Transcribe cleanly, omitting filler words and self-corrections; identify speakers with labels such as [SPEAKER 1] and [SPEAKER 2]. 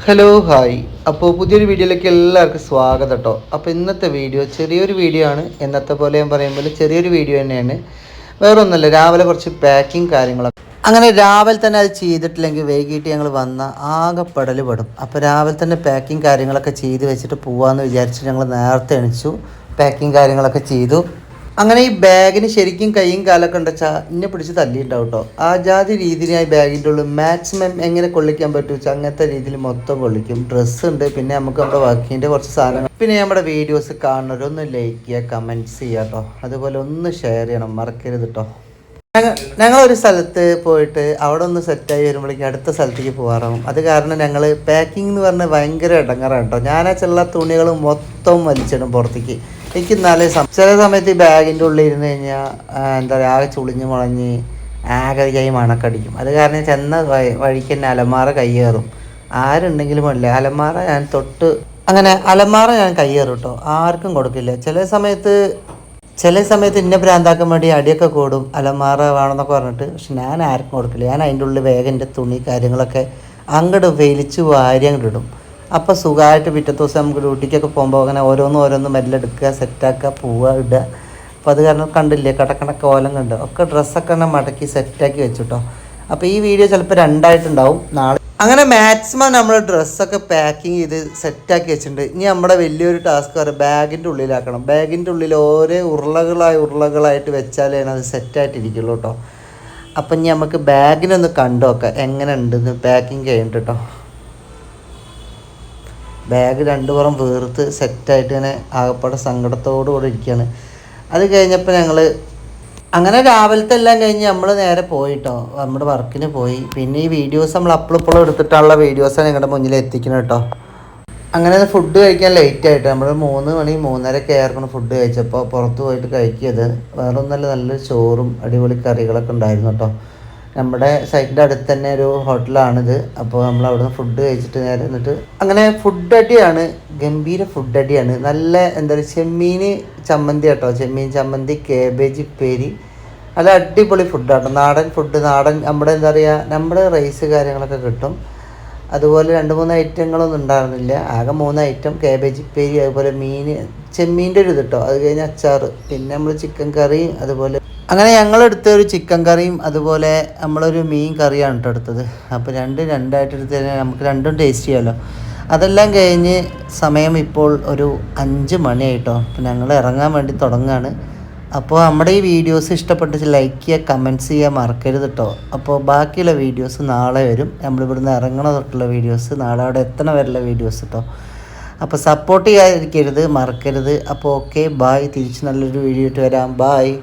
[SPEAKER 1] Hello hi. അപ്പോൾ പുതിയൊരു വീഡിയോയിലേക്ക് എല്ലാവർക്കും സ്വാഗതം കേട്ടോ. അപ്പോൾ ഇന്നത്തെ വീഡിയോ ചെറിയൊരു വീഡിയോ ആണ്. എന്നത്തെ പോലെ ഞാൻ പറയുമ്പോൾ ചെറിയൊരു വീഡിയോ തന്നെയാണ്. വേറെ ഒന്നുമല്ല, രാവിലെ കുറച്ച് പാക്കിങ് കാര്യങ്ങളൊക്കെ. അങ്ങനെ രാവിലെ തന്നെ അത് ചെയ്തിട്ടില്ലെങ്കിൽ വൈകിട്ട് ഞങ്ങൾ വന്ന ആകെ പെടും. അപ്പോൾ രാവിലെ തന്നെ പാക്കിങ് കാര്യങ്ങളൊക്കെ ചെയ്ത് വെച്ചിട്ട് പോകാമെന്ന് വിചാരിച്ചിട്ട് ഞങ്ങൾ നേരത്തെ എണിച്ചു, പാക്കിങ് കാര്യങ്ങളൊക്കെ ചെയ്തു. അങ്ങനെ ഈ ബാഗിന് ശരിക്കും കൈയും കാലൊക്കെ ഉണ്ടെച്ചാൽ ഇന്നെ പിടിച്ച് തല്ലിയിട്ടുണ്ടാവും കേട്ടോ. ആ ജാതി രീതിയിൽ ആ ബാഗിൻ്റെ ഉള്ളിൽ മാക്സിമം എങ്ങനെ കൊള്ളിക്കാൻ പറ്റും വെച്ചാൽ അങ്ങനത്തെ രീതിയിൽ മൊത്തം കൊള്ളിക്കും. ഡ്രസ്സ് ഉണ്ട്, പിന്നെ നമുക്ക് നമ്മുടെ വർക്കിൻ്റെ കുറച്ച് സാധനങ്ങൾ, പിന്നെ നമ്മുടെ വീഡിയോസ് കാണുന്നവരൊന്ന് ലൈക്ക് ചെയ്യുക, കമൻറ്റ്സ് ചെയ്യുക കേട്ടോ. അതുപോലെ ഒന്ന് ഷെയർ ചെയ്യണം, മറക്കരുത് കേട്ടോ. ഞങ്ങളൊരു സ്ഥലത്ത് പോയിട്ട് അവിടെ ഒന്ന് സെറ്റായി വരുമ്പോഴേക്കും അടുത്ത സ്ഥലത്തേക്ക് പോകാറാകും. അത് കാരണം ഞങ്ങൾ പാക്കിംഗ് എന്ന് പറഞ്ഞാൽ ഭയങ്കര ഇടങ്ങറാണ് കേട്ടോ. ഞാനാ ചില തുണികൾ മൊത്തം വലിച്ചിടും പുറത്തേക്ക്. എനിക്ക് നല്ല ചില സമയത്ത് ഈ ബാഗിൻ്റെ ഉള്ളിൽ ഇരുന്ന് കഴിഞ്ഞാൽ എന്താ പറയുക, ആകെ ചുളിഞ്ഞ് മുളഞ്ഞ് ആകെ കൈ മണക്കടിക്കും. അത് കാരണം ചെന്ന വഴിക്ക് തന്നെ അലമാറ കയ്യേറും. ആരുണ്ടെങ്കിലും അല്ല അലമാറ ഞാൻ അങ്ങനെ അലമാറ ഞാൻ കയ്യേറും കേട്ടോ. ആർക്കും കൊടുക്കില്ല. ചില സമയത്ത് ഇന്ന ഭ്രാന്താക്കാൻ വേണ്ടി അടിയൊക്കെ കൂടും, അലമാറ വേണമെന്നൊക്കെ പറഞ്ഞിട്ട്. പക്ഷെ ഞാൻ ആർക്കും കൊടുക്കില്ല. ഞാൻ അതിൻ്റെ ഉള്ളിൽ വേഗൻ്റെ തുണി കാര്യങ്ങളൊക്കെ അങ്ങോട്ട് വലിച്ച് വാരി അങ്ങോട്ട് ഇടും. അപ്പോൾ സുഖമായിട്ട് പിറ്റത്തെ ദിവസം നമുക്ക് ഡ്യൂട്ടിക്കൊക്കെ പോകുമ്പോൾ അങ്ങനെ ഓരോന്ന് മെല്ലെടുക്കുക, സെറ്റാക്കുക, പോവുക, ഇടുക. അപ്പോൾ അത് കാരണം കണ്ടില്ലേ കടക്കണ കോലം കണ്ട് ഒക്കെ ഡ്രസ്സൊക്കെ തന്നെ മടക്കി സെറ്റാക്കി വെച്ചിട്ടോ. അപ്പോൾ ഈ വീഡിയോ ചിലപ്പോൾ രണ്ടായിട്ടുണ്ടാവും നാളെ. അങ്ങനെ മാക്സിമം നമ്മൾ ഡ്രസ്സൊക്കെ പാക്കിങ് ചെയ്ത് സെറ്റാക്കി വെച്ചിട്ടുണ്ട്. ഇനി നമ്മുടെ വലിയൊരു ടാസ്ക് പറയുക ബാഗിൻ്റെ ഉള്ളിലാക്കണം. ബാഗിൻ്റെ ഉള്ളിൽ ഓരോ ഉരുളകളായിട്ട് വെച്ചാലാണ് അത് സെറ്റായിട്ടിരിക്കുള്ളൂ കേട്ടോ. അപ്പം ഇനി നമുക്ക് ബാഗിനൊന്ന് കണ്ടു നോക്കാം എങ്ങനെ ഉണ്ടെന്ന് പാക്കിങ് കഴിഞ്ഞിട്ട് കേട്ടോ. ബാഗ് രണ്ടു പുറം വീർത്ത് സെറ്റായിട്ട് ഇങ്ങനെ ആകപ്പാടെ സങ്കടത്തോടു കൂടി ഇരിക്കുകയാണ്. അത് കഴിഞ്ഞപ്പോൾ ഞങ്ങൾ അങ്ങനെ രാവിലത്തെ എല്ലാം കഴിഞ്ഞ് നമ്മൾ നേരെ പോയിട്ടോ, നമ്മുടെ വർക്കിന് പോയി. പിന്നെ ഈ വീഡിയോസ് നമ്മൾ അപ്പോഴും എടുത്തിട്ടുള്ള വീഡിയോസാണ് നിങ്ങളുടെ മുന്നിൽ എത്തിക്കുന്നത് കേട്ടോ. അങ്ങനെ ഫുഡ് കഴിക്കാൻ ലേറ്റായിട്ട് നമ്മൾ 3 മണി 3:30 ആയിരുന്നു ഫുഡ് കഴിച്ചപ്പോൾ പുറത്ത് പോയിട്ട് കഴിക്കിയത്. വേറെ ഒന്നല്ല, നല്ലൊരു ചോറും അടിപൊളി കറികളൊക്കെ ഉണ്ടായിരുന്നു കേട്ടോ. നമ്മുടെ സൈറ്റിൻ്റെ അടുത്ത് തന്നെ ഒരു ഹോട്ടലാണിത്. അപ്പോൾ നമ്മൾ അവിടുന്ന് ഫുഡ് കഴിച്ചിട്ട് നേരെ എന്നിട്ട് അങ്ങനെ ഫുഡ് അടിയാണ്, ഗംഭീര ഫുഡ് അടിയാണ്. നല്ല എന്താ പറയുക, ചെമ്മീൻ ചമ്മന്തി കേട്ടോ. ചെമ്മീൻ ചമ്മന്തി, കേബേജ് ഉപ്പേരി, നല്ല അടിപൊളി ഫുഡാട്ടോ. നാടൻ ഫുഡ്, നമ്മുടെ എന്താ പറയുക, നമ്മുടെ റൈസ് കാര്യങ്ങളൊക്കെ കിട്ടും. അതുപോലെ 2-3 ഐറ്റങ്ങളൊന്നും ഉണ്ടായിരുന്നില്ല, ആകെ 3 ഐറ്റം. കേബേജ് ഉപ്പേരി, അതുപോലെ ചെമ്മീൻ്റെ ഒരു ഇത് കേട്ടോ. അത് കഴിഞ്ഞ് അച്ചാർ, പിന്നെ നമ്മൾ ചിക്കൻ കറി, അതുപോലെ അങ്ങനെ ഞങ്ങളെടുത്ത ഒരു ചിക്കൻ കറിയും അതുപോലെ നമ്മളൊരു മീൻ കറിയാണ് കേട്ടോ എടുത്തത്. അപ്പോൾ രണ്ടായിട്ട് എടുത്ത് കഴിഞ്ഞാൽ നമുക്ക് രണ്ടും ടേസ്റ്റ് ചെയ്യാമല്ലോ. അതെല്ലാം കഴിഞ്ഞ് സമയം ഇപ്പോൾ ഒരു 5 മണിയായിട്ടോ. അപ്പോൾ ഞങ്ങൾ ഇറങ്ങാൻ വേണ്ടി തുടങ്ങുകയാണ്. അപ്പോൾ നമ്മുടെ ഈ വീഡിയോസ് ഇഷ്ടപ്പെട്ടിട്ട് ലൈക്ക് ചെയ്യുക, കമൻറ്റ്സ് ചെയ്യുക മറക്കരുത് കേട്ടോ. അപ്പോൾ ബാക്കിയുള്ള വീഡിയോസ് നാളെ വരും. നമ്മളിവിടുന്ന് ഇറങ്ങണ തൊട്ടുള്ള വീഡിയോസ്, നാളെ അവിടെ എത്തണ വരെയുള്ള വീഡിയോസ് കേട്ടോ. അപ്പോൾ സപ്പോർട്ട് ചെയ്യാതിരിക്കരുത്, മറക്കരുത്. അപ്പോൾ ഓക്കെ, ബായ്. തിരിച്ച് നല്ലൊരു വീഡിയോ ഇട്ട് വരാം. ബായ്.